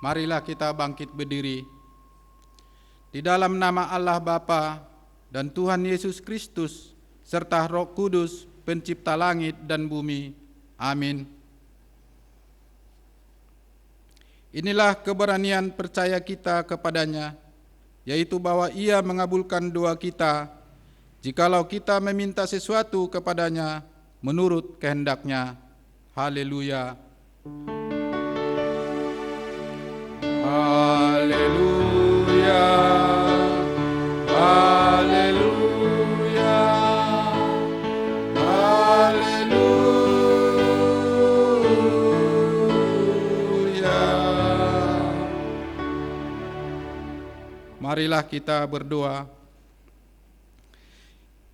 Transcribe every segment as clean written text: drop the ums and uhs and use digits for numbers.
Marilah kita bangkit berdiri. Di dalam nama Allah Bapa dan Tuhan Yesus Kristus, serta Roh Kudus, pencipta langit dan bumi. Amin. Inilah keberanian percaya kita kepadanya, yaitu bahwa Ia mengabulkan doa kita, jikalau kita meminta sesuatu kepadanya menurut kehendak-Nya. Haleluya. Haleluya. Haleluya. Haleluya. Marilah kita berdoa.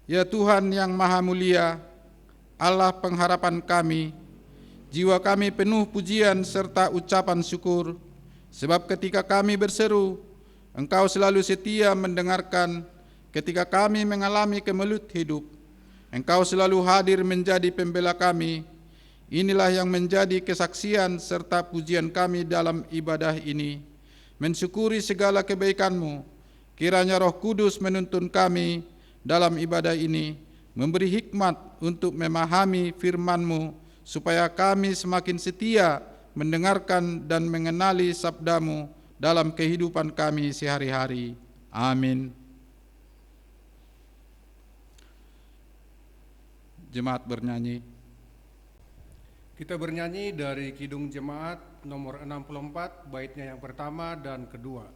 Ya Tuhan yang Maha Mulia, Allah pengharapan kami, jiwa kami penuh pujian serta ucapan syukur, sebab ketika kami berseru, Engkau selalu setia mendengarkan. Ketika kami mengalami kemelut hidup, Engkau selalu hadir menjadi pembela kami. Inilah yang menjadi kesaksian serta pujian kami dalam ibadah ini. Mensyukuri segala kebaikan-Mu, kiranya Roh Kudus menuntun kami dalam ibadah ini, memberi hikmat untuk memahami firman-Mu, supaya kami semakin setia mendengarkan dan mengenali sabda-Mu dalam kehidupan kami sehari-hari. Amin. Jemaat bernyanyi. Kita bernyanyi dari Kidung Jemaat nomor 64, baitnya yang pertama dan kedua.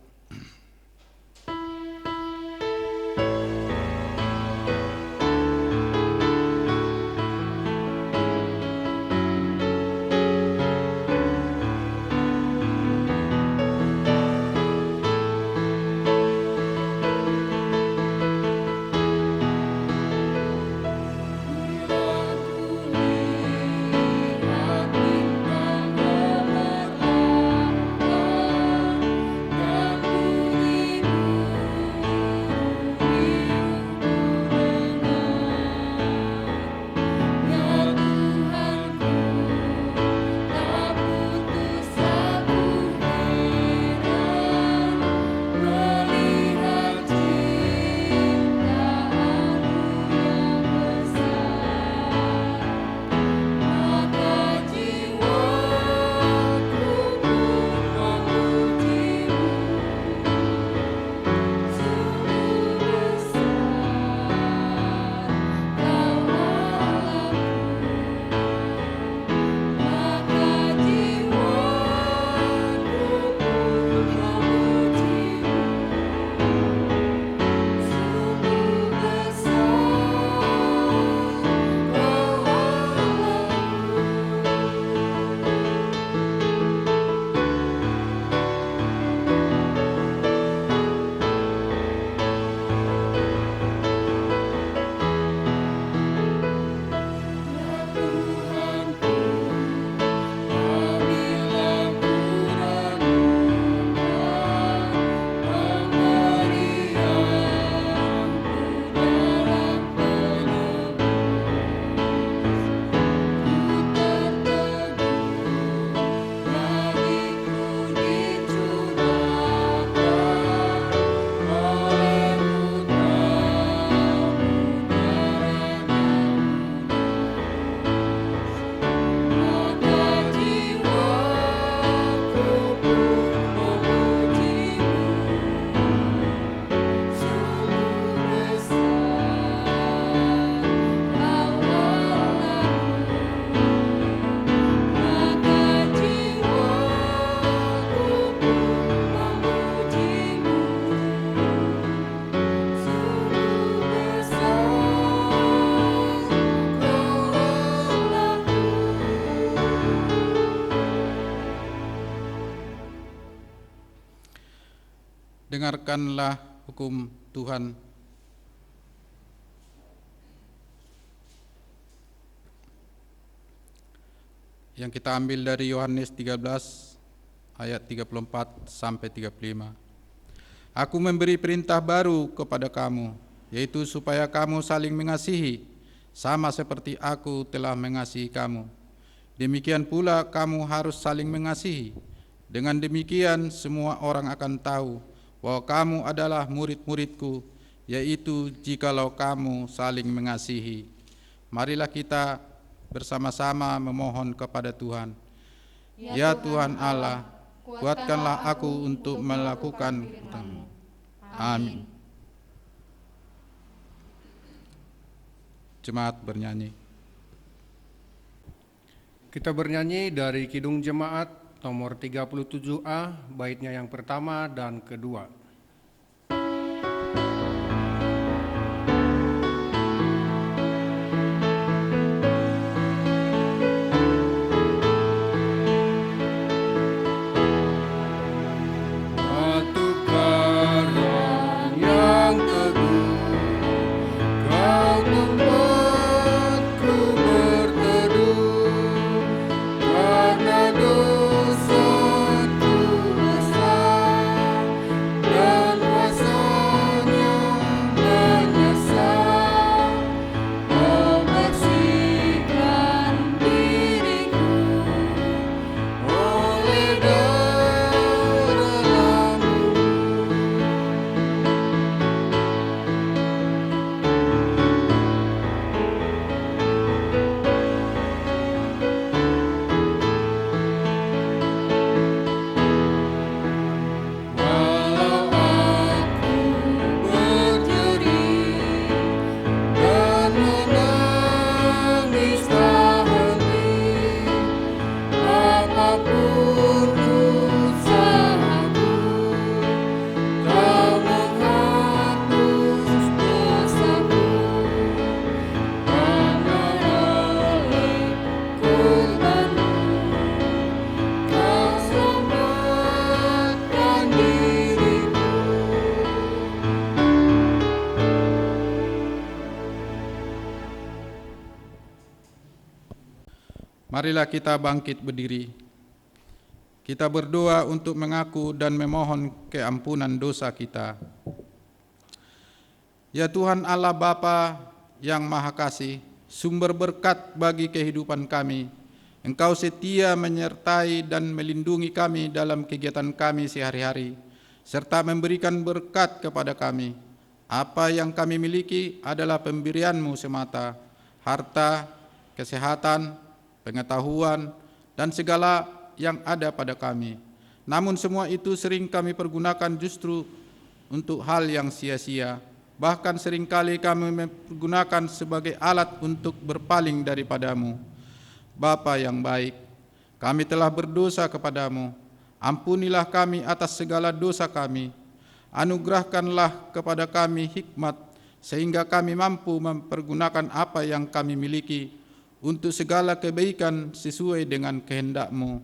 Dengarkanlah hukum Tuhan. Yang kita ambil dari Yohanes 13 ayat 34 sampai 35. Aku memberi perintah baru kepada kamu, yaitu supaya kamu saling mengasihi, sama seperti aku telah mengasihi kamu. Demikian pula kamu harus saling mengasihi. Dengan demikian semua orang akan tahu bahwa kamu adalah murid-muridku, yaitu jikalau kamu saling mengasihi. Marilah kita bersama-sama memohon kepada Tuhan. Ya Tuhan Allah, kuatkanlah aku untuk melakukan firman-Mu. Amin. Jemaat bernyanyi. Kita bernyanyi dari Kidung Jemaat nomor 37A, baitnya yang pertama dan kedua. Marilah kita bangkit berdiri. Kita berdoa untuk mengaku dan memohon keampunan dosa kita. Ya Tuhan Allah Bapa yang Maha Kasih, sumber berkat bagi kehidupan kami, Engkau setia menyertai dan melindungi kami dalam kegiatan kami sehari-hari, serta memberikan berkat kepada kami. Apa yang kami miliki adalah pemberian-Mu semata, harta, kesehatan, pengetahuan, dan segala yang ada pada kami. Namun semua itu sering kami pergunakan justru untuk hal yang sia-sia. Bahkan seringkali kami menggunakan sebagai alat untuk berpaling daripada-Mu. Bapa yang baik, kami telah berdosa kepada-Mu. Ampunilah kami atas segala dosa kami. Anugerahkanlah kepada kami hikmat, sehingga kami mampu mempergunakan apa yang kami miliki untuk segala kebaikan sesuai dengan kehendak-Mu.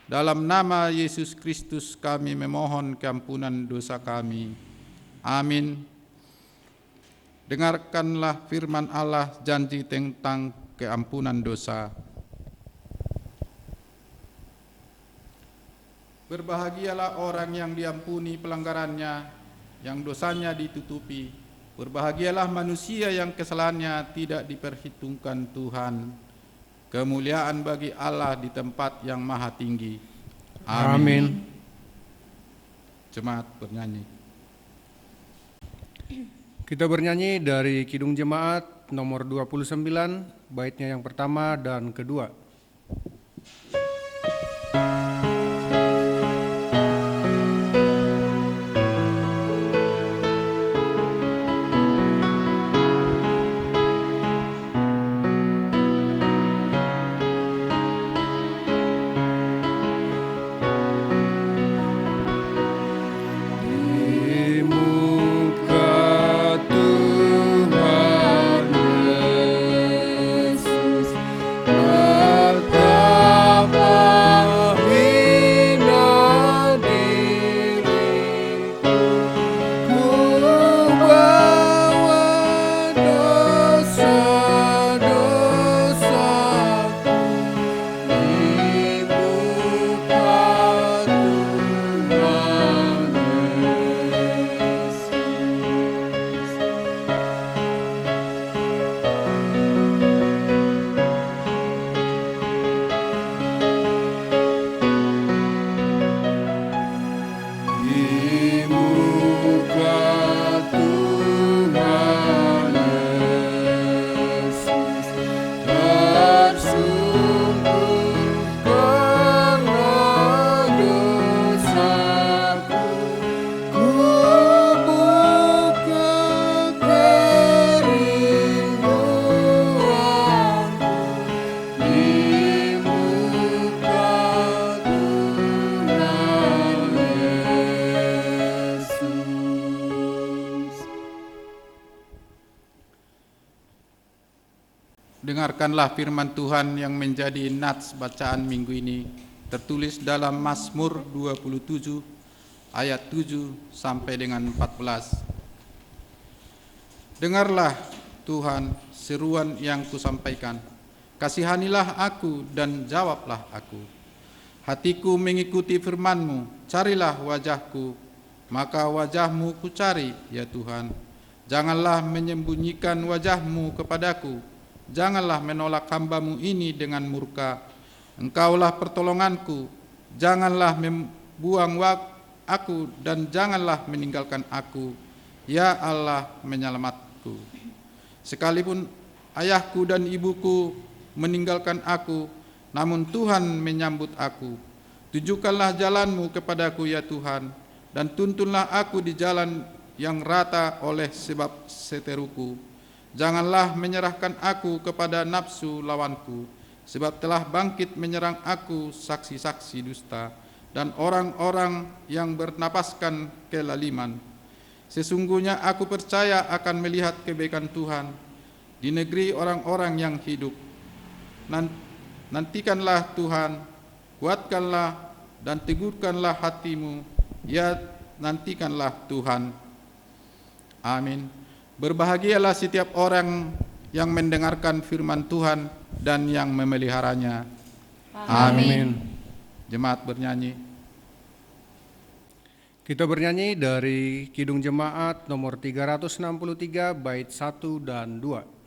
Dalam nama Yesus Kristus kami memohon keampunan dosa kami. Amin. Dengarkanlah firman Allah, janji tentang keampunan dosa. Berbahagialah orang yang diampuni pelanggarannya, yang dosanya ditutupi. Berbahagialah manusia yang kesalahannya tidak diperhitungkan Tuhan. Kemuliaan bagi Allah di tempat yang maha tinggi. Amin. Jemaat bernyanyi. Kita bernyanyi dari Kidung Jemaat nomor 29, baitnya yang pertama dan kedua. Yesus dengarkanlah firman Tuhan yang menjadi nats bacaan minggu ini, tertulis dalam Mazmur 27 ayat 7 sampai dengan 14. Dengarlah Tuhan seruan yang kusampaikan, kasihanilah aku dan jawablah aku. Hatiku mengikuti firman-Mu, carilah wajah-Ku, maka wajah-Mu kucari, ya Tuhan. Janganlah menyembunyikan wajah-Mu kepadaku, janganlah menolak hamba-Mu ini dengan murka. Engkaulah pertolonganku, janganlah membuang aku dan janganlah meninggalkan aku, ya Allah menyelamatku. Sekalipun ayahku dan ibuku meninggalkan aku, namun Tuhan menyambut aku. Tunjukkanlah jalan-Mu kepadaku, ya Tuhan, dan tuntunlah aku di jalan yang rata oleh sebab seteruku. Janganlah menyerahkan aku kepada nafsu lawanku, sebab telah bangkit menyerang aku saksi-saksi dusta dan orang-orang yang bernapaskan kelaliman. Sesungguhnya aku percaya akan melihat kebaikan Tuhan di negeri orang-orang yang hidup. Nantikanlah Tuhan, kuatkanlah dan teguhkanlah hatimu, ya nantikanlah Tuhan. Amin. Berbahagialah setiap orang yang mendengarkan firman Tuhan dan yang memeliharanya. Amin. Jemaat bernyanyi. Kita bernyanyi dari Kidung Jemaat nomor 363 bait 1 dan 2.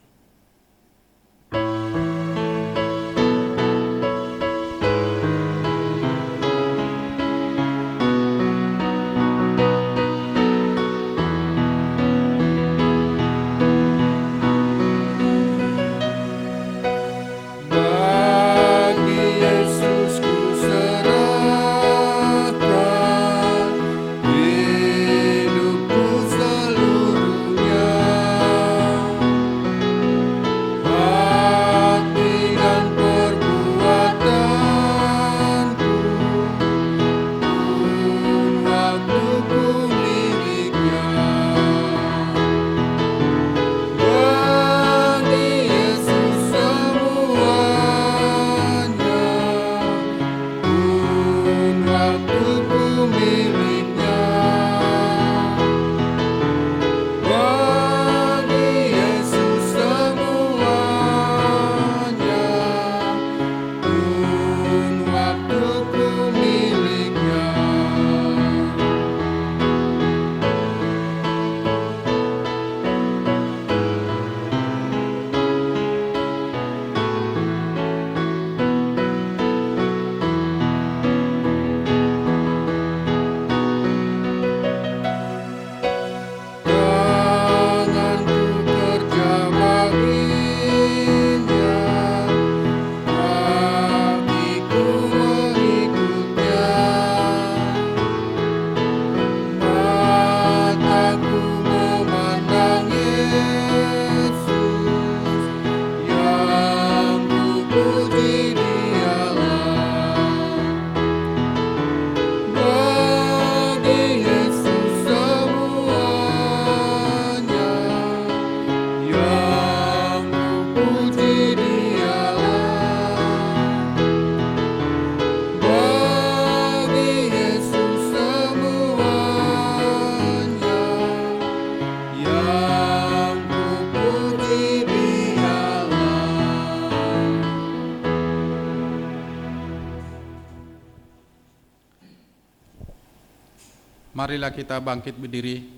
Marilah kita bangkit berdiri.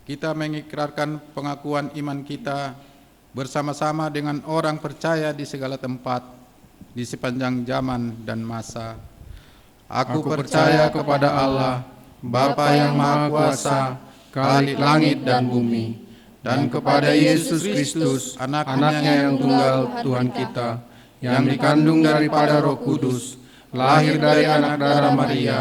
Kita mengikrarkan pengakuan iman kita bersama-sama dengan orang percaya di segala tempat, di sepanjang zaman dan masa. Aku percaya kepada Allah, Bapa yang Maha Kuasa, Khalik langit dan bumi, dan kepada Yesus Kristus, anaknya yang tunggal Tuhan kita, yang dikandung daripada Roh Kudus, lahir dari anak darah Maria,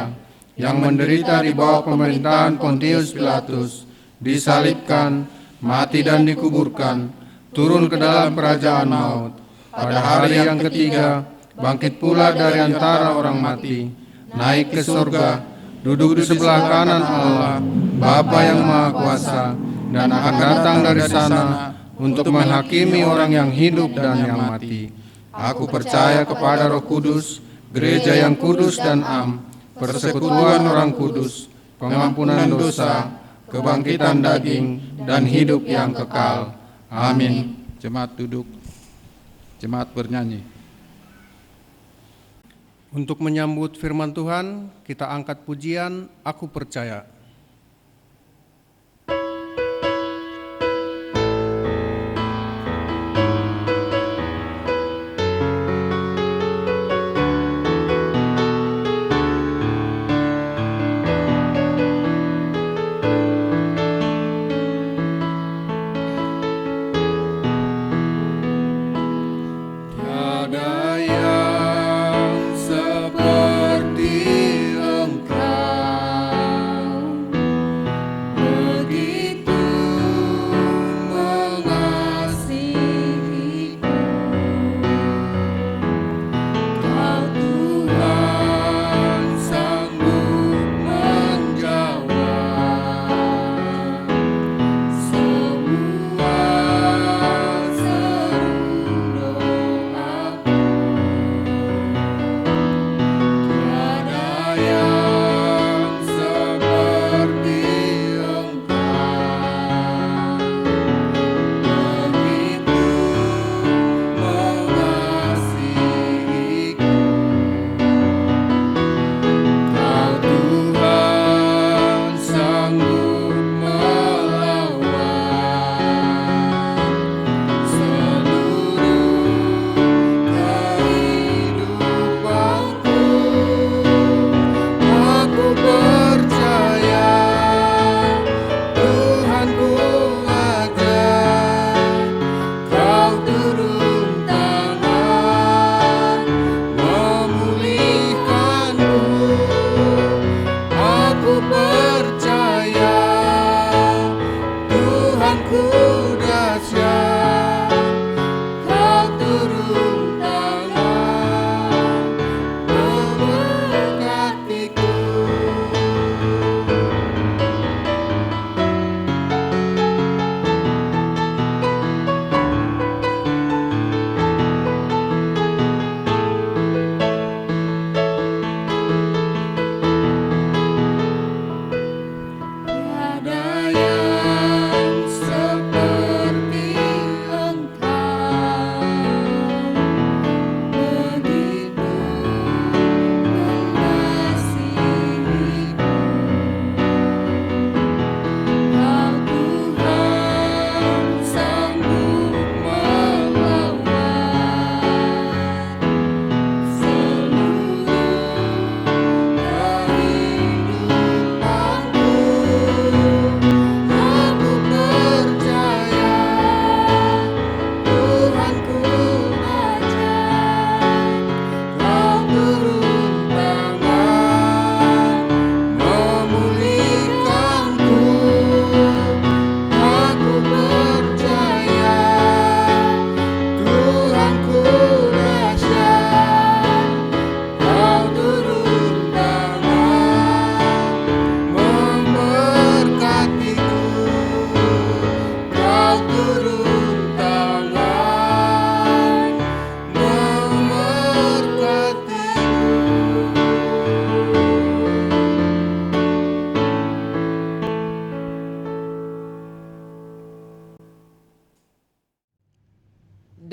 yang menderita di bawah pemerintahan Pontius Pilatus, disalibkan, mati dan dikuburkan, turun ke dalam kerajaan maut. Pada hari yang ketiga, bangkit pula dari antara orang mati, naik ke surga, duduk di sebelah kanan Allah, Bapa yang Maha Kuasa, dan akan datang dari sana untuk menghakimi orang yang hidup dan yang mati. Aku percaya kepada Roh Kudus, gereja yang kudus dan am, persekutuan orang kudus, pengampunan dosa, kebangkitan daging, dan hidup yang kekal. Amin. Jemaat duduk, jemaat bernyanyi. Untuk menyambut firman Tuhan, kita angkat pujian Aku Percaya.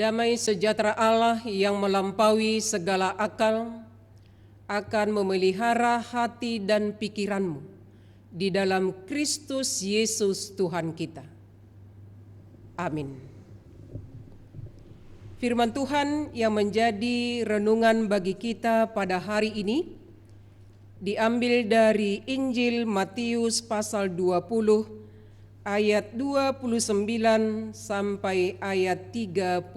Damai sejahtera Allah yang melampaui segala akal akan memelihara hati dan pikiranmu di dalam Kristus Yesus Tuhan kita. Amin. Firman Tuhan yang menjadi renungan bagi kita pada hari ini diambil dari Injil Matius pasal 20 ayat 29 sampai ayat 34.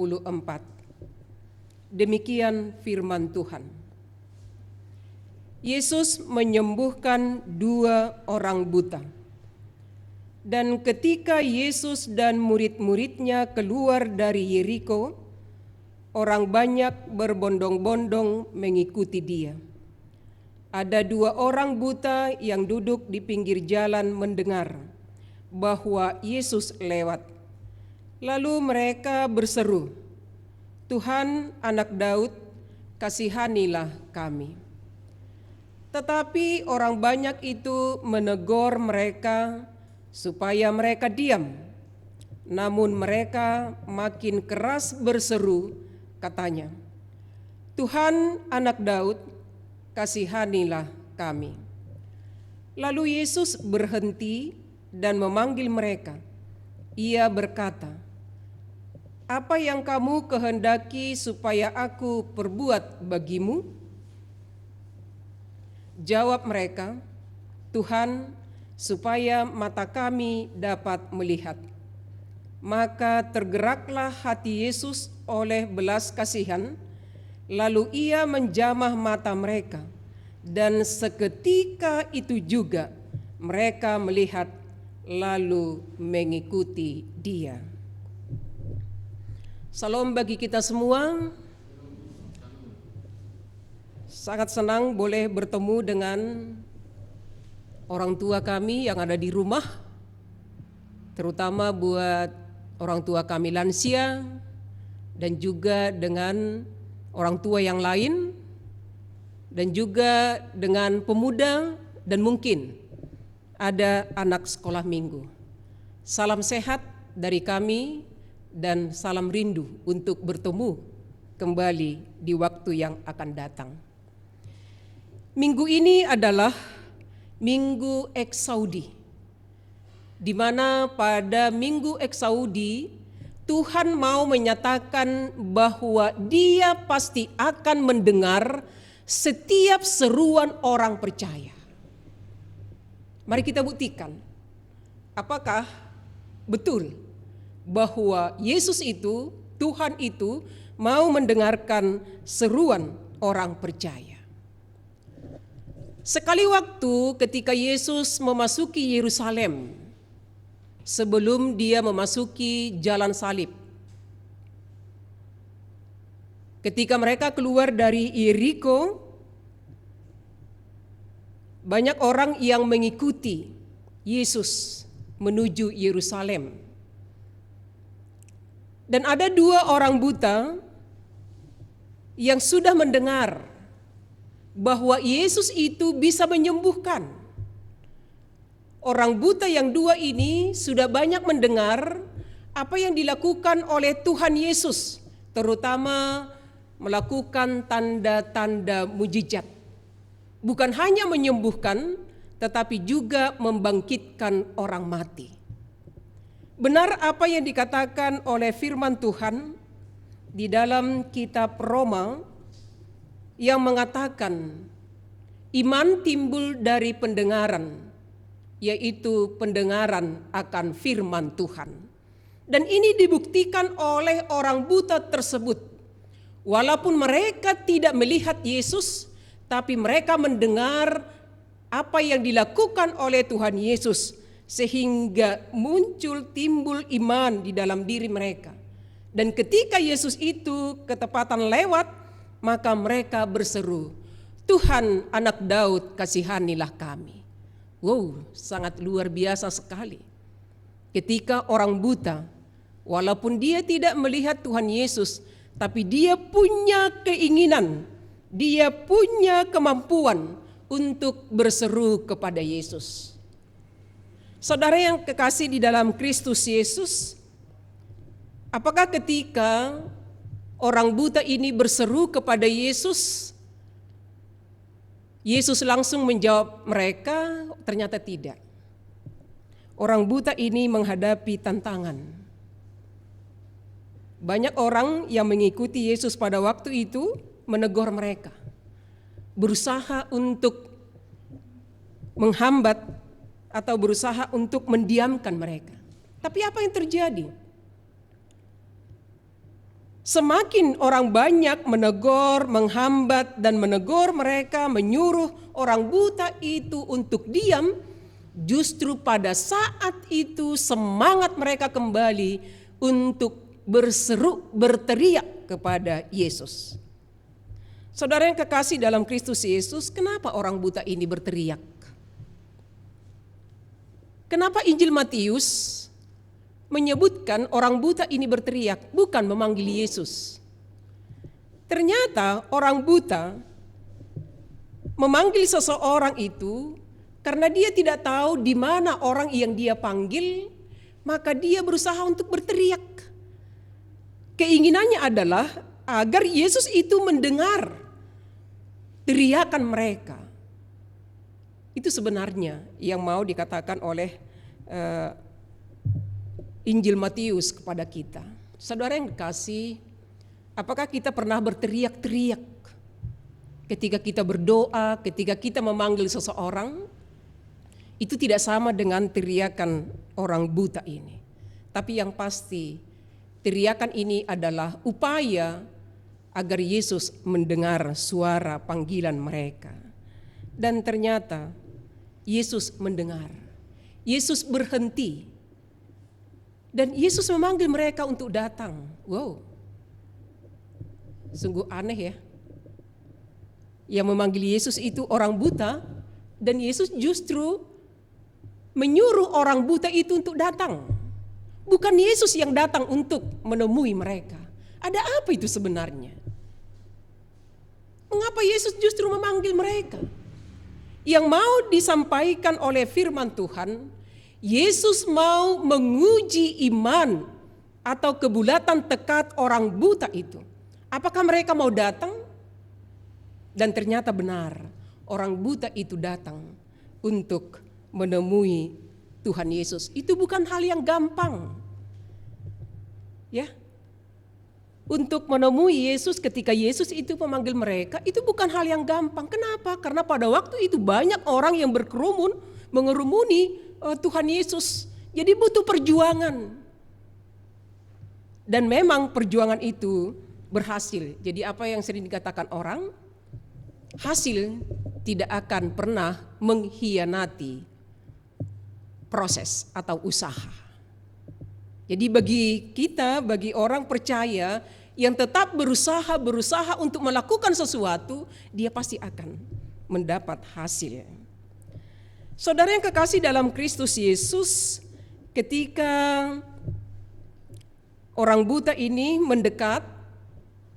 Demikian firman Tuhan. Yesus menyembuhkan 2 orang buta. Dan ketika Yesus dan murid-muridnya keluar dari Yeriko, orang banyak berbondong-bondong mengikuti dia. Ada 2 orang buta yang duduk di pinggir jalan mendengar bahwa Yesus lewat. Lalu mereka berseru, "Tuhan, Anak Daud, kasihanilah kami." Tetapi orang banyak itu menegur mereka supaya mereka diam. Namun mereka makin keras berseru, katanya, "Tuhan, Anak Daud, kasihanilah kami." Lalu Yesus berhenti dan memanggil mereka. Ia berkata, "Apa yang kamu kehendaki supaya aku perbuat bagimu?" Jawab mereka, "Tuhan, supaya mata kami dapat melihat." Maka tergeraklah hati Yesus oleh belas kasihan, lalu ia menjamah mata mereka, dan seketika itu juga mereka melihat lalu mengikuti Dia. Salam bagi kita semua. Sangat senang boleh bertemu dengan orang tua kami yang ada di rumah, terutama buat orang tua kami lansia, dan juga dengan orang tua yang lain, dan juga dengan pemuda, dan mungkin ada anak sekolah minggu. Salam sehat dari kami dan salam rindu untuk bertemu kembali di waktu yang akan datang. Minggu ini adalah Minggu Eksaudi, di mana pada Minggu Eksaudi Tuhan mau menyatakan bahwa Dia pasti akan mendengar setiap seruan orang percaya. Mari kita buktikan, apakah betul bahwa Yesus itu, Tuhan itu mau mendengarkan seruan orang percaya. Sekali waktu ketika Yesus memasuki Yerusalem, sebelum Dia memasuki jalan salib, ketika mereka keluar dari Yeriko, banyak orang yang mengikuti Yesus menuju Yerusalem. Dan ada 2 orang buta yang sudah mendengar bahwa Yesus itu bisa menyembuhkan. Orang buta yang 2 ini sudah banyak mendengar apa yang dilakukan oleh Tuhan Yesus, terutama melakukan tanda-tanda mujizat. Bukan hanya menyembuhkan, tetapi juga membangkitkan orang mati. Benar apa yang dikatakan oleh firman Tuhan di dalam kitab Roma yang mengatakan iman timbul dari pendengaran, yaitu pendengaran akan firman Tuhan. Dan ini dibuktikan oleh orang buta tersebut. Walaupun mereka tidak melihat Yesus, tapi mereka mendengar apa yang dilakukan oleh Tuhan Yesus, sehingga timbul iman di dalam diri mereka. Dan ketika Yesus itu ketepatan lewat, maka mereka berseru, "Tuhan, Anak Daud, kasihanilah kami." Wow, sangat luar biasa sekali. Ketika orang buta, walaupun dia tidak melihat Tuhan Yesus, tapi dia punya keinginan, dia punya kemampuan untuk berseru kepada Yesus. Saudara yang kekasih di dalam Kristus Yesus, apakah ketika orang buta ini berseru kepada Yesus, Yesus langsung menjawab mereka? Ternyata tidak. Orang buta ini menghadapi tantangan. Banyak orang yang mengikuti Yesus pada waktu itu menegur mereka, berusaha untuk menghambat atau berusaha untuk mendiamkan mereka. Tapi apa yang terjadi? Semakin orang banyak menegur, menghambat, dan menegur mereka, menyuruh orang buta itu untuk diam, justru pada saat itu semangat mereka kembali untuk berseru, berteriak kepada Yesus. Saudara yang kekasih dalam Kristus Yesus, kenapa orang buta ini berteriak? Kenapa Injil Matius menyebutkan orang buta ini berteriak, bukan memanggil Yesus. Ternyata orang buta memanggil seseorang itu karena dia tidak tahu di mana orang yang dia panggil, maka dia berusaha untuk berteriak. Keinginannya adalah agar Yesus itu mendengar teriakan mereka. Itu sebenarnya yang mau dikatakan oleh Injil Matius kepada kita. Saudara yang dikasih, apakah kita pernah berteriak-teriak ketika kita berdoa, ketika kita memanggil seseorang? Itu tidak sama dengan teriakan orang buta ini. Tapi yang pasti, teriakan ini adalah upaya agar Yesus mendengar suara panggilan mereka. Dan ternyata Yesus mendengar. Yesus berhenti. Dan Yesus memanggil mereka untuk datang. Wow. Sungguh aneh ya. Yang memanggil Yesus itu orang buta, dan Yesus justru menyuruh orang buta itu untuk datang. Bukan Yesus yang datang untuk menemui mereka. Ada apa itu sebenarnya? Mengapa Yesus justru memanggil mereka? Yang mau disampaikan oleh firman Tuhan, Yesus mau menguji iman atau kebulatan tekad orang buta itu. Apakah mereka mau datang? Dan ternyata benar, orang buta itu datang untuk menemui Tuhan Yesus. Itu bukan hal yang gampang. Ya. Untuk menemui Yesus ketika Yesus itu memanggil mereka, itu bukan hal yang gampang. Kenapa? Karena pada waktu itu banyak orang yang berkerumun mengerumuni Tuhan Yesus. Jadi butuh perjuangan. Dan memang perjuangan itu berhasil. Jadi apa yang sering dikatakan orang, hasil tidak akan pernah mengkhianati proses atau usaha. Jadi bagi kita, bagi orang percaya yang tetap berusaha untuk melakukan sesuatu, dia pasti akan mendapat hasil. Saudara yang kekasih dalam Kristus Yesus, ketika orang buta ini mendekat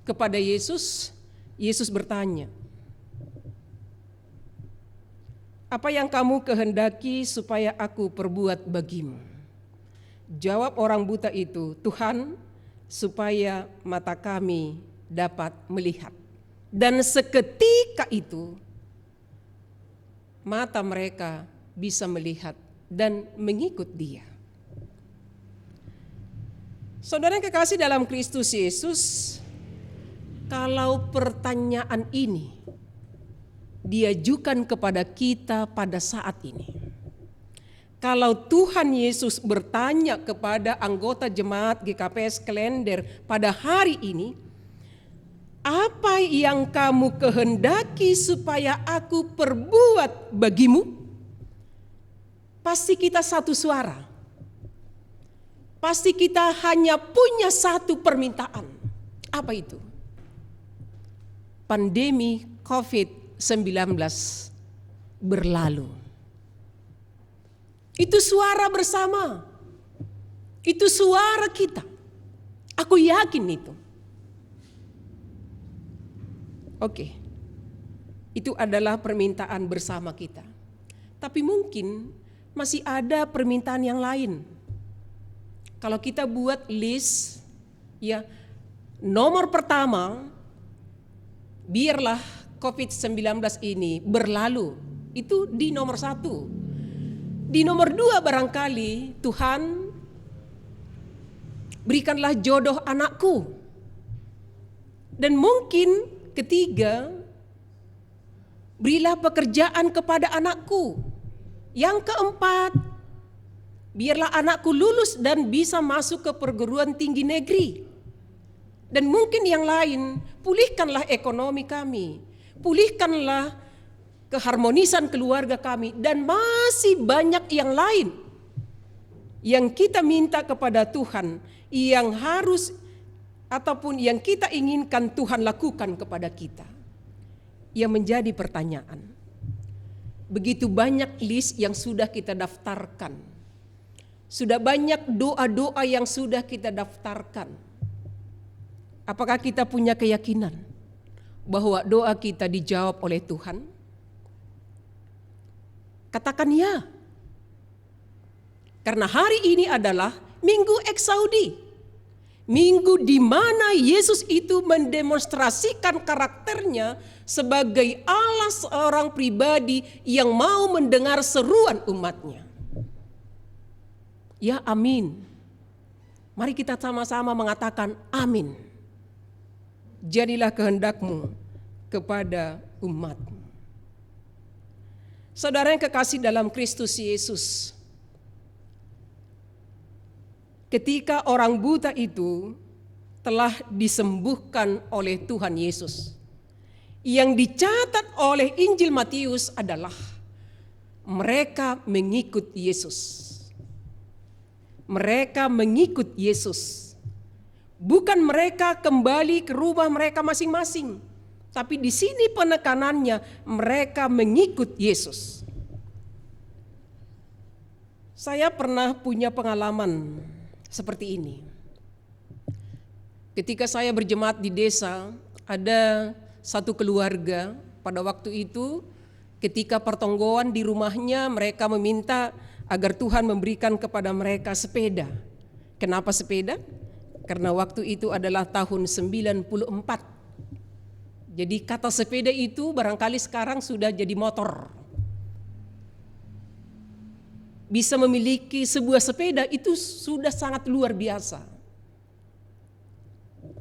kepada Yesus, Yesus bertanya, "Apa yang kamu kehendaki supaya aku perbuat bagimu?" Jawab orang buta itu, "Tuhan, supaya mata kami dapat melihat." Dan seketika itu mata mereka bisa melihat dan mengikut Dia. Saudara yang kekasih dalam Kristus Yesus, kalau pertanyaan ini diajukan kepada kita pada saat ini, kalau Tuhan Yesus bertanya kepada anggota jemaat GKPS Klender pada hari ini, "Apa yang kamu kehendaki supaya aku perbuat bagimu?" Pasti kita satu suara. Pasti kita hanya punya satu permintaan. Apa itu? Pandemi COVID-19 berlalu. Itu suara bersama. Itu suara kita. Aku yakin itu. Oke. Itu adalah permintaan bersama kita. Tapi mungkin masih ada permintaan yang lain. Kalau kita buat list, ya, nomor pertama, biarlah COVID-19 ini berlalu. Itu di nomor 1. Di nomor 2 barangkali, "Tuhan, berikanlah jodoh anakku." Dan mungkin ketiga, "Berilah pekerjaan kepada anakku." Yang keempat, "Biarlah anakku lulus dan bisa masuk ke perguruan tinggi negeri." Dan mungkin yang lain, "Pulihkanlah ekonomi kami, pulihkanlah keharmonisan keluarga kami," dan masih banyak yang lain yang kita minta kepada Tuhan, yang harus ataupun yang kita inginkan Tuhan lakukan kepada kita. Yang menjadi pertanyaan, begitu banyak list yang sudah kita daftarkan, Sudah banyak doa-doa yang sudah kita daftarkan. Apakah kita punya keyakinan bahwa doa kita dijawab oleh Tuhan? Katakan ya. Karena hari ini adalah Minggu Eksaudi. Minggu di mana Yesus itu mendemonstrasikan karakternya sebagai Allah seorang pribadi yang mau mendengar seruan umatnya. Ya, amin. Mari kita sama-sama mengatakan amin. Jadilah kehendakmu kepada umatmu. Saudara yang kekasih dalam Kristus Yesus, ketika orang buta itu telah disembuhkan oleh Tuhan Yesus, yang dicatat oleh Injil Matius adalah mereka mengikut Yesus. Mereka mengikut Yesus. Bukan mereka kembali ke rumah mereka masing-masing. Tapi di sini penekanannya mereka mengikut Yesus. Saya pernah punya pengalaman seperti ini. Ketika saya berjemaat di desa, ada satu keluarga pada waktu itu ketika pertonggoan di rumahnya mereka meminta agar Tuhan memberikan kepada mereka sepeda. Kenapa sepeda? Karena waktu itu adalah tahun 94. Jadi kata sepeda itu barangkali sekarang sudah jadi motor. Bisa memiliki sebuah sepeda itu sudah sangat luar biasa.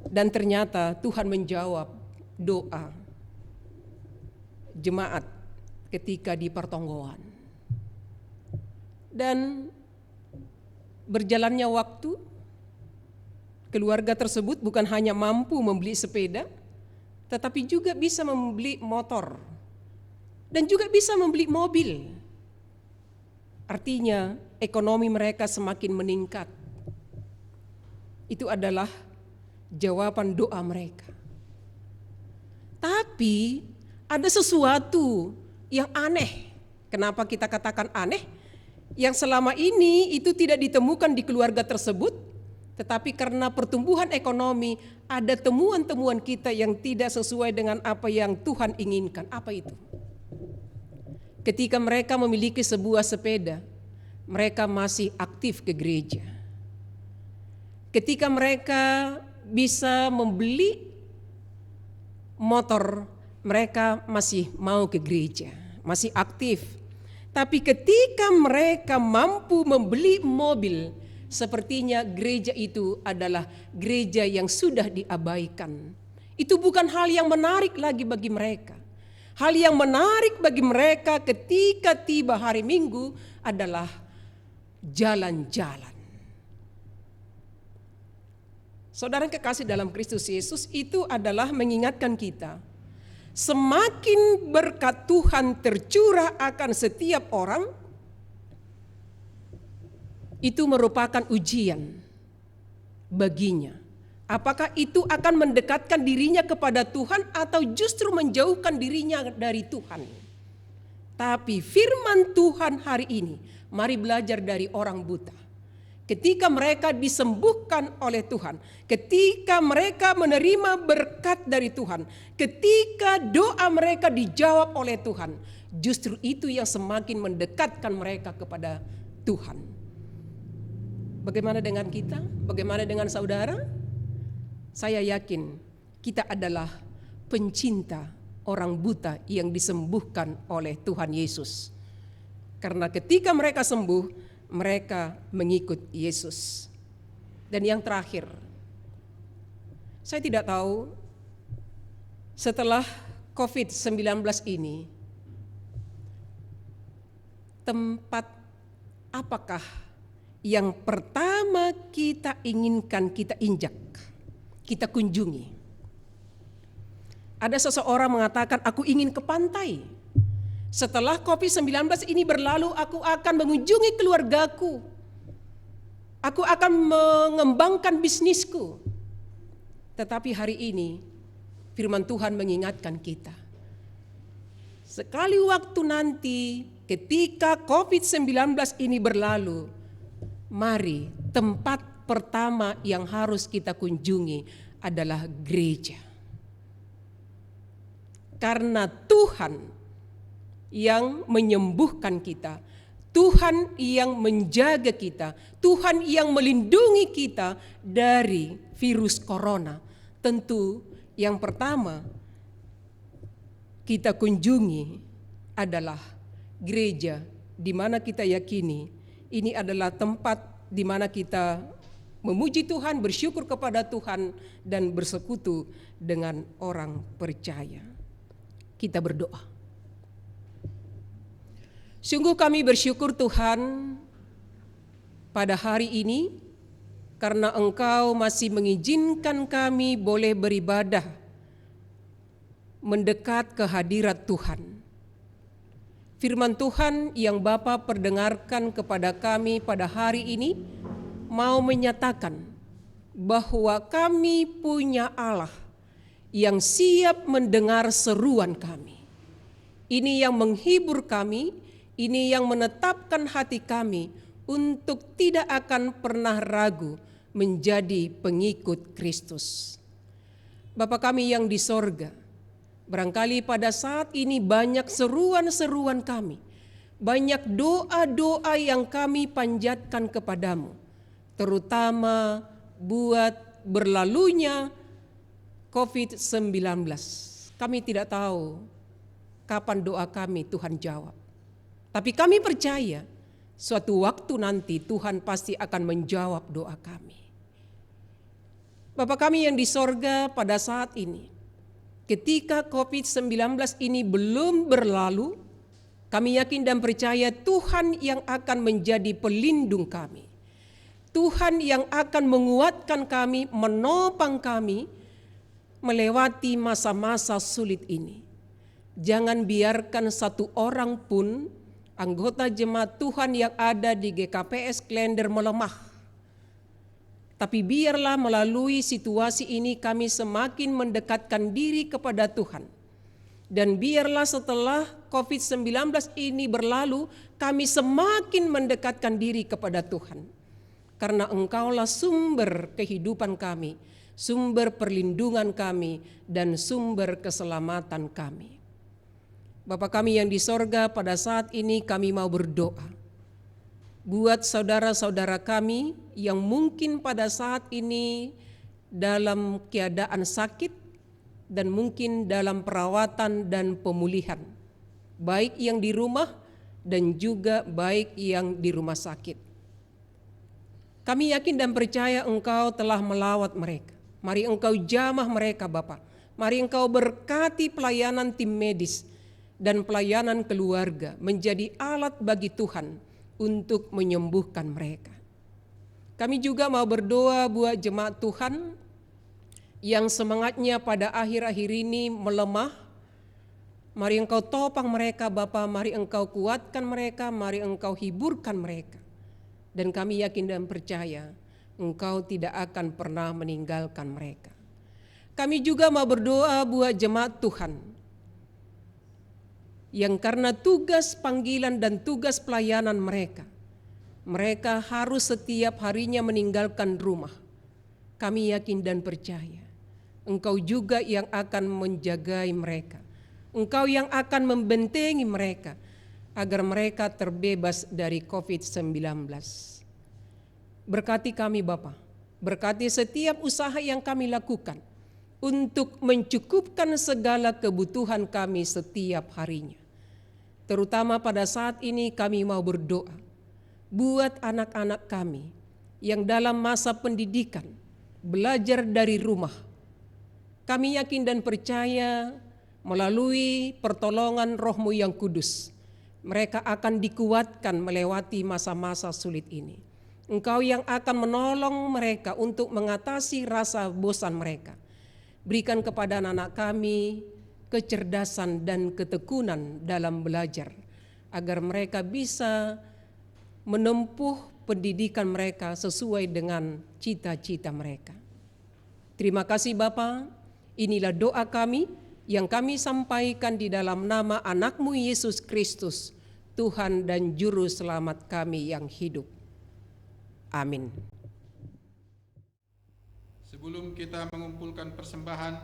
Dan ternyata Tuhan menjawab doa jemaat ketika di pertonggoan. Dan berjalannya waktu, keluarga tersebut bukan hanya mampu membeli sepeda, tetapi juga bisa membeli motor dan juga bisa membeli mobil. Artinya ekonomi mereka semakin meningkat. Itu adalah jawaban doa mereka. Tapi ada sesuatu yang aneh. Kenapa kita katakan aneh? Yang selama ini itu tidak ditemukan di keluarga tersebut, tetapi karena pertumbuhan ekonomi ada temuan-temuan kita yang tidak sesuai dengan apa yang Tuhan inginkan. Apa itu? Ketika mereka memiliki sebuah sepeda, mereka masih aktif ke gereja. Ketika mereka bisa membeli motor, mereka masih mau ke gereja, masih aktif. Tapi ketika mereka mampu membeli mobil, sepertinya gereja itu adalah gereja yang sudah diabaikan. Itu bukan hal yang menarik lagi bagi mereka. Hal yang menarik bagi mereka ketika tiba hari Minggu adalah jalan-jalan. Saudara yang kekasih dalam Kristus Yesus, itu adalah mengingatkan kita, semakin berkat Tuhan tercurah akan setiap orang, itu merupakan ujian baginya. Apakah itu akan mendekatkan dirinya kepada Tuhan atau justru menjauhkan dirinya dari Tuhan? Tapi firman Tuhan hari ini, mari belajar dari orang buta. Ketika mereka disembuhkan oleh Tuhan, ketika mereka menerima berkat dari Tuhan, ketika doa mereka dijawab oleh Tuhan, justru itu yang semakin mendekatkan mereka kepada Tuhan. Bagaimana dengan kita? Bagaimana dengan saudara? Saya yakin kita adalah pencinta orang buta yang disembuhkan oleh Tuhan Yesus. Karena ketika mereka sembuh, mereka mengikut Yesus. Dan yang terakhir, saya tidak tahu setelah COVID-19 ini, tempat apakah yang pertama kita inginkan kita injak, kita kunjungi. Ada seseorang mengatakan, aku ingin ke pantai. Setelah COVID-19 ini berlalu, aku akan mengunjungi keluargaku. Aku akan mengembangkan bisnisku. Tetapi hari ini, firman Tuhan mengingatkan kita. Sekali waktu nanti, ketika COVID-19 ini berlalu, Mari, tempat pertama yang harus kita kunjungi adalah gereja. Karena Tuhan yang menyembuhkan kita, Tuhan yang menjaga kita, Tuhan yang melindungi kita dari virus corona. Tentu yang pertama kita kunjungi adalah gereja, di mana kita yakini ini adalah tempat di mana kita memuji Tuhan, bersyukur kepada Tuhan, dan bersekutu dengan orang percaya. Kita berdoa. Sungguh kami bersyukur Tuhan pada hari ini karena Engkau masih mengizinkan kami boleh beribadah mendekat ke hadirat Tuhan. Firman Tuhan yang Bapa perdengarkan kepada kami pada hari ini mau menyatakan bahwa kami punya Allah yang siap mendengar seruan kami. Ini yang menghibur kami, ini yang menetapkan hati kami untuk tidak akan pernah ragu menjadi pengikut Kristus. Bapa kami yang di sorga, barangkali pada saat ini banyak seruan-seruan kami, banyak doa-doa yang kami panjatkan kepadamu, terutama buat berlalunya COVID-19. Kami tidak tahu kapan doa kami Tuhan jawab. Tapi kami percaya suatu waktu nanti Tuhan pasti akan menjawab doa kami. Bapa kami yang di sorga, pada saat ini, ketika COVID-19 ini belum berlalu, kami yakin dan percaya Tuhan yang akan menjadi pelindung kami. Tuhan yang akan menguatkan kami, menopang kami melewati masa-masa sulit ini. Jangan biarkan satu orang pun anggota jemaat Tuhan yang ada di GKPS Klender melemah. Tapi biarlah melalui situasi ini kami semakin mendekatkan diri kepada Tuhan. Dan biarlah setelah COVID-19 ini berlalu, kami semakin mendekatkan diri kepada Tuhan. Karena Engkaulah sumber kehidupan kami, sumber perlindungan kami, dan sumber keselamatan kami. Bapa kami yang di sorga, pada saat ini kami mau berdoa buat saudara-saudara kami yang mungkin pada saat ini dalam keadaan sakit dan mungkin dalam perawatan dan pemulihan, baik yang di rumah dan juga baik yang di rumah sakit. Kami yakin dan percaya Engkau telah melawat mereka. Mari Engkau jamah mereka Bapa. Mari Engkau berkati pelayanan tim medis dan pelayanan keluarga menjadi alat bagi Tuhan untuk menyembuhkan mereka. Kami juga mau berdoa buat jemaat Tuhan yang semangatnya pada akhir-akhir ini melemah. Mari Engkau topang mereka Bapa, mari Engkau kuatkan mereka, mari Engkau hiburkan mereka. Dan kami yakin dan percaya Engkau tidak akan pernah meninggalkan mereka. Kami juga mau berdoa buat jemaat Tuhan yang karena tugas panggilan dan tugas pelayanan mereka harus setiap harinya meninggalkan rumah. Kami yakin dan percaya Engkau juga yang akan menjagai mereka. Engkau yang akan membentengi mereka agar mereka terbebas dari COVID-19. Berkati kami Bapa, berkati setiap usaha yang kami lakukan untuk mencukupkan segala kebutuhan kami setiap harinya. Terutama pada saat ini kami mau berdoa buat anak-anak kami yang dalam masa pendidikan, belajar dari rumah. Kami yakin dan percaya melalui pertolongan Roh-Mu yang kudus, mereka akan dikuatkan melewati masa-masa sulit ini. Engkau yang akan menolong mereka untuk mengatasi rasa bosan mereka. Berikan kepada anak-anak kami kecerdasan dan ketekunan dalam belajar, agar mereka bisa menempuh pendidikan mereka sesuai dengan cita-cita mereka. Terima kasih Bapa, inilah doa kami yang kami sampaikan di dalam nama anak-Mu Yesus Kristus, Tuhan dan Juru Selamat kami yang hidup. Amin. Sebelum kita mengumpulkan persembahan,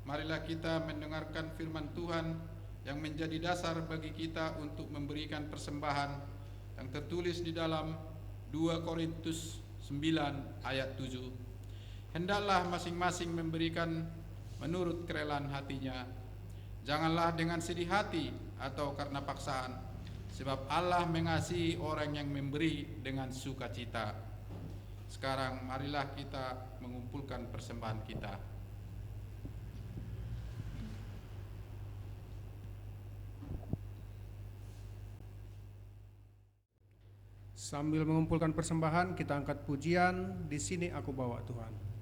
marilah kita mendengarkan firman Tuhan yang menjadi dasar bagi kita untuk memberikan persembahan yang tertulis di dalam 2 Korintus 9 ayat 7. Hendaklah masing-masing memberikan menurut kerelaan hatinya. Janganlah dengan sedih hati atau karena paksaan, sebab Allah mengasihi orang yang memberi dengan sukacita. Sekarang marilah kita mengumpulkan persembahan kita. Sambil mengumpulkan persembahan, kita angkat pujian, "Di Sini Aku Bawa Tuhan".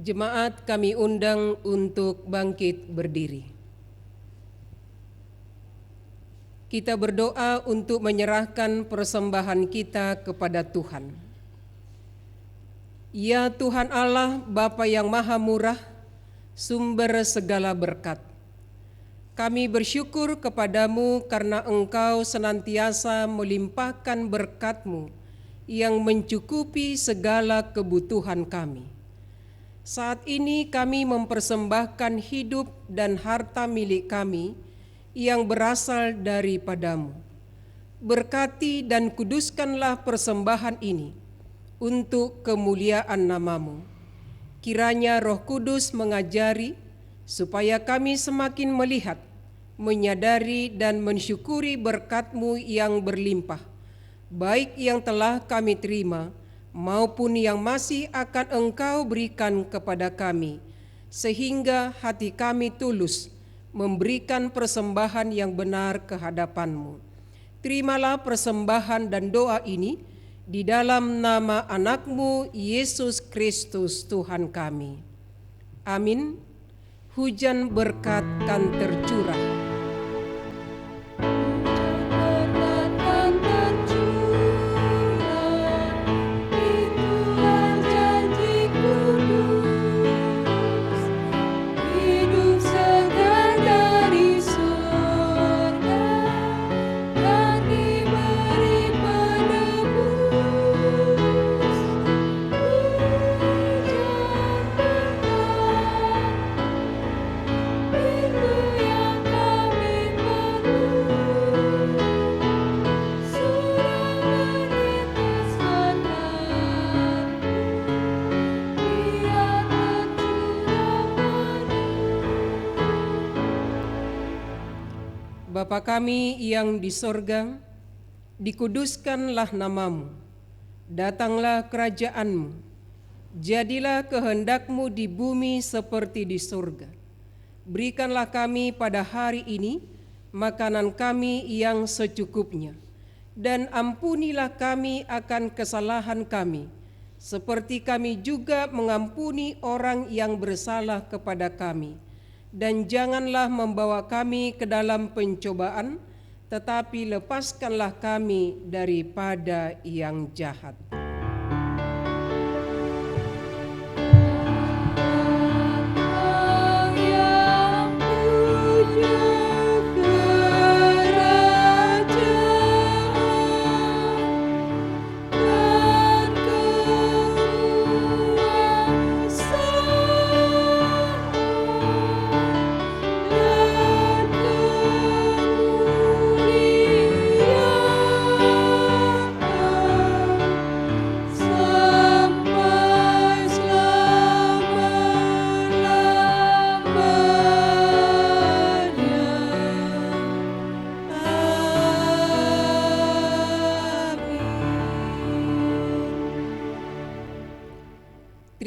Jemaat kami undang untuk bangkit berdiri. Kita berdoa untuk menyerahkan persembahan kita kepada Tuhan. Ya Tuhan Allah, Bapa yang Maha Murah, sumber segala berkat, kami bersyukur kepadamu karena Engkau senantiasa melimpahkan berkat-Mu yang mencukupi segala kebutuhan kami. Saat ini kami mempersembahkan hidup dan harta milik kami yang berasal daripadamu. Berkati dan kuduskanlah persembahan ini untuk kemuliaan nama-Mu. Kiranya Roh Kudus mengajari supaya kami semakin melihat, menyadari dan mensyukuri berkat-Mu yang berlimpah, baik yang telah kami terima maupun yang masih akan Engkau berikan kepada kami, sehingga hati kami tulus memberikan persembahan yang benar ke hadapan-Mu. Terimalah persembahan dan doa ini di dalam nama anak-Mu, Yesus Kristus Tuhan kami. Amin. Hujan berkat kan tercurah. Bapa kami yang di sorga, dikuduskanlah nama-Mu, datanglah kerajaan-Mu, jadilah kehendak-Mu di bumi seperti di sorga. Berikanlah kami pada hari ini makanan kami yang secukupnya, dan ampunilah kami akan kesalahan kami, seperti kami juga mengampuni orang yang bersalah kepada kami. Dan janganlah membawa kami ke dalam pencobaan, tetapi lepaskanlah kami daripada yang jahat.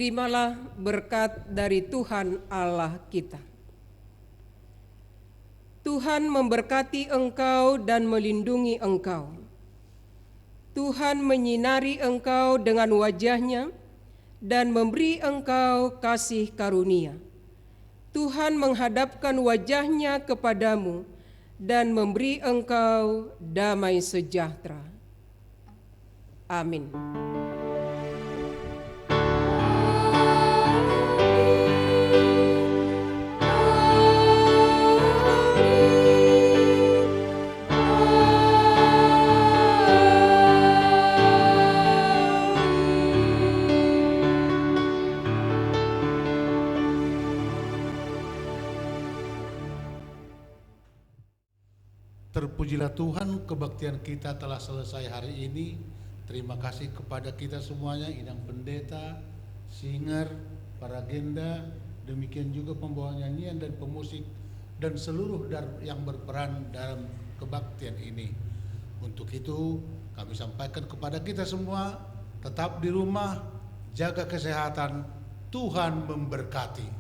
Terimalah berkat dari Tuhan Allah kita. Tuhan memberkati engkau dan melindungi engkau. Tuhan menyinari engkau dengan wajah-Nya dan memberi engkau kasih karunia. Tuhan menghadapkan wajah-Nya kepadamu dan memberi engkau damai sejahtera. Amin. Terpujilah Tuhan, kebaktian kita telah selesai hari ini. Terima kasih kepada kita semuanya, Inang Pendeta, singer, para agenda, demikian juga pembawa nyanyian dan pemusik, dan seluruh yang berperan dalam kebaktian ini. Untuk itu kami sampaikan kepada kita semua, tetap di rumah, jaga kesehatan, Tuhan memberkati.